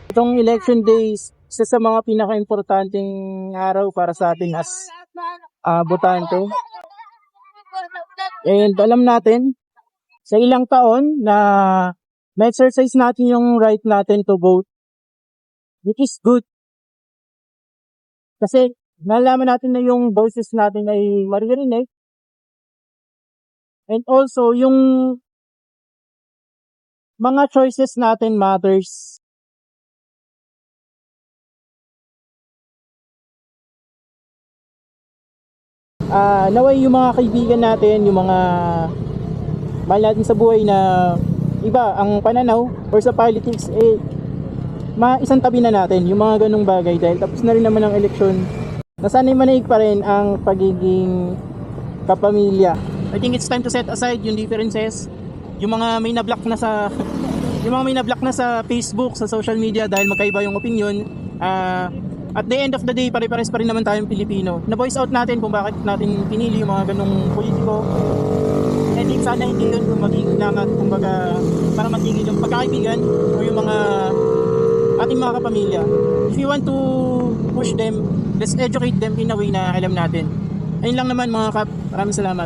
Itong election days, isa sa mga pinaka-importanting araw para sa atin as botante. And alam natin, sa ilang taon na ma-exercise natin yung right natin to vote, which is good. Kasi nalaman natin na yung voices natin ay maririnig. And also, yung mga choices natin matters. Naway yung mga kaibigan natin, yung mga mahal natin sa buhay na iba ang pananaw or sa politics, isang tabi na natin yung mga ganong bagay dahil tapos na rin naman ang eleksyon. Nasanay manaig pa rin ang pagiging kapamilya. I think it's time to set aside yung differences, yung mga may na-block na sa Facebook, sa social media dahil magkaiba yung opinion. At the end of the day, pare-pares pa rin naman tayong Pilipino. Na-voice out natin kung bakit natin pinili yung mga ganong politiko. And sana hindi yun kung maging langat, kumbaga, para matigil yung pagkakaibigan o yung mga ating mga kapamilya. If you want to push them, let's educate them in a way na alam natin. Ayun lang naman mga kap, maraming salamat.